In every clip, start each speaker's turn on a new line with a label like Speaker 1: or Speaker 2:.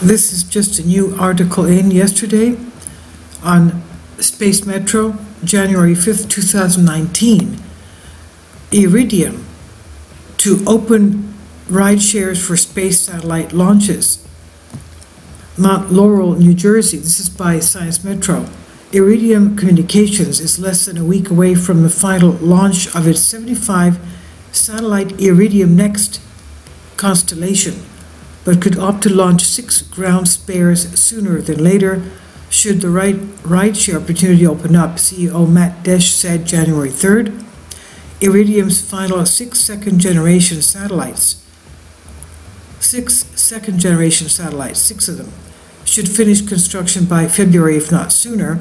Speaker 1: This is just a new article in yesterday on Space Metro, January 5th, 2019. Iridium to open Rideshares for space satellite launches. Mount Laurel, New Jersey. This is by Science Metro. Iridium Communications is less than a week away from the final launch of its 75 satellite Iridium Next constellation, but could opt to launch 6 ground spares sooner than later should the rideshare opportunity open up, CEO Matt Desch said January 3rd. Iridium's final 6 second-generation satellites, 6 of them, should finish construction by February, if not sooner,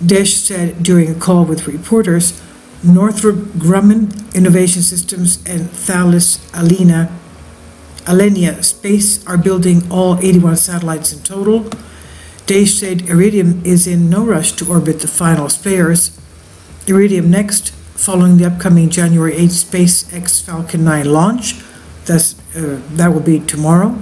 Speaker 1: Desch said during a call with reporters. Northrop Grumman Innovation Systems and Thales Alenia Space are building all 81 satellites in total. Desch said Iridium is in no rush to orbit the final spares. Iridium Next, following the upcoming January 8th SpaceX Falcon 9 launch, that will be tomorrow,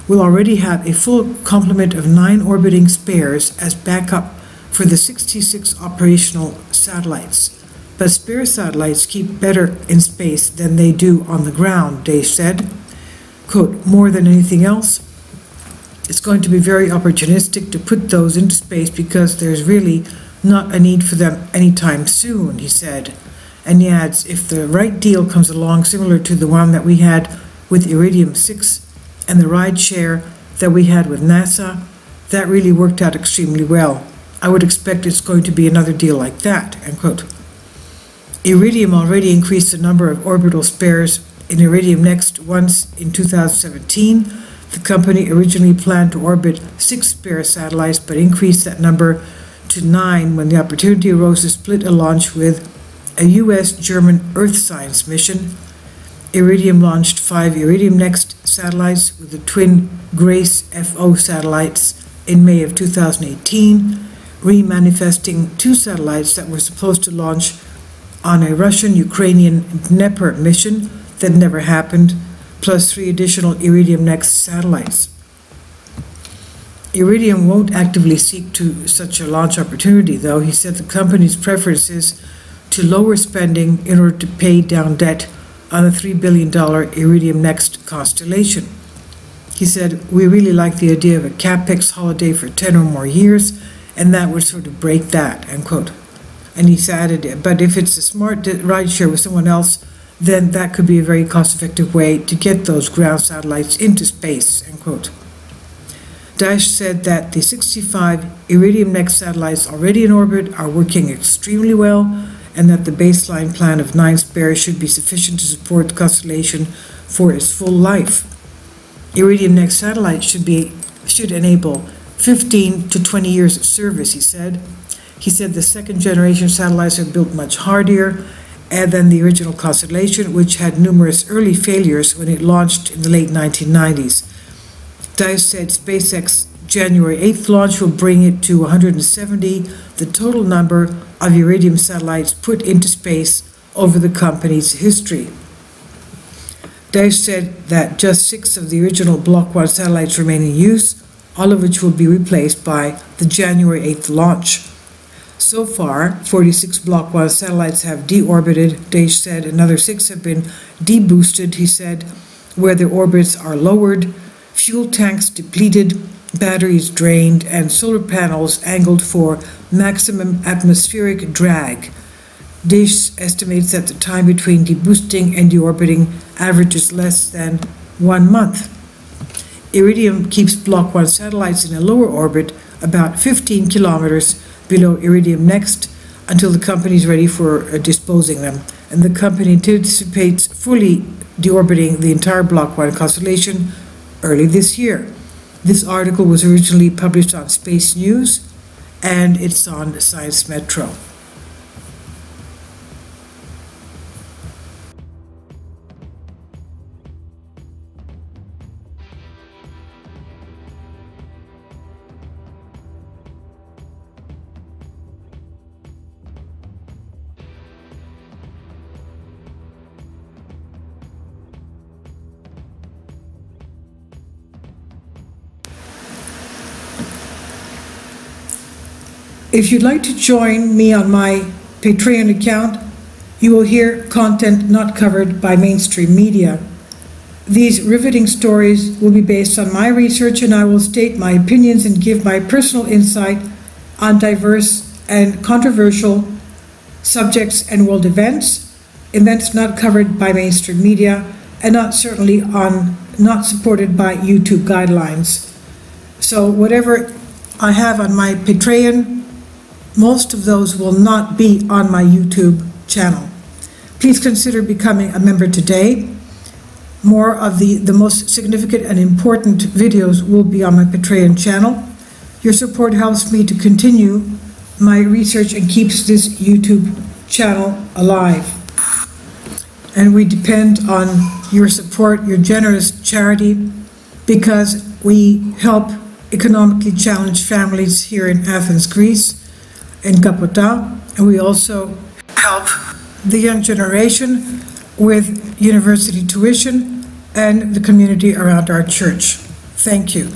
Speaker 1: will already have a full complement of 9 orbiting spares as backup for the 66 operational satellites. But spare satellites keep better in space than they do on the ground, Desch said. Quote, more than anything else, it's going to be very opportunistic to put those into space because there's really not a need for them anytime soon, he said. And he adds, if the right deal comes along similar to the one that we had with Iridium 6 and the rideshare that we had with NASA, that really worked out extremely well. I would expect it's going to be another deal like that, end quote. Iridium already increased the number of orbital spares in Iridium Next once in 2017. The company originally planned to orbit 6 spare satellites, but increased that number to 9 when the opportunity arose to split a launch with a U.S.-German Earth science mission. Iridium launched 5 Iridium Next satellites with the twin Grace FO satellites in May of 2018, remanifesting 2 satellites that were supposed to launch on a Russian-Ukrainian Dnepr mission that never happened, plus 3 additional Iridium Next satellites. Iridium won't actively seek to such a launch opportunity, though. He said the company's preference is to lower spending in order to pay down debt on the $3 billion Iridium Next constellation. He said, we really like the idea of a CapEx holiday for 10 or more years, and that would sort of break that, end quote. And he added, but if it's a smart rideshare with someone else, then that could be a very cost-effective way to get those ground satellites into space, end quote. Desch said that the 65 Iridium Next satellites already in orbit are working extremely well, and that the baseline plan of 9 spares should be sufficient to support the constellation for its full life. Iridium Next satellites should enable 15 to 20 years of service, he said. He said the second-generation satellites are built much hardier than the original constellation, which had numerous early failures when it launched in the late 1990s. Desch said SpaceX January 8th launch will bring it to 170, the total number of Iridium satellites put into space over the company's history. Desch said that just 6 of the original Block 1 satellites remain in use, all of which will be replaced by the January 8th launch. So far, 46 Block 1 satellites have deorbited, Desch said. Another 6 have been deboosted, he said, where their orbits are lowered, fuel tanks depleted, batteries drained, and solar panels angled for maximum atmospheric drag. Desch estimates that the time between deboosting and deorbiting averages less than 1 month. Iridium keeps Block 1 satellites in a lower orbit, about 15 kilometers below Iridium Next, until the company is ready for disposing them. And the company anticipates fully deorbiting the entire Block 1 constellation early this year. This article was originally published on Space News, and it's on Science Metro. If you'd like to join me on my Patreon account, you will hear content not covered by mainstream media. These riveting stories will be based on my research, and I will state my opinions and give my personal insight on diverse and controversial subjects and world events not covered by mainstream media, and not supported by YouTube guidelines. So whatever I have on my Patreon, most of those will not be on my YouTube channel. Please consider becoming a member today. More of the most significant and important videos will be on my Patreon channel. Your support helps me to continue my research and keeps this YouTube channel alive. And we depend on your support, your generous charity, because we help economically challenged families here in Athens, Greece, in Kapota, and we also help the young generation with university tuition and the community around our church. Thank you.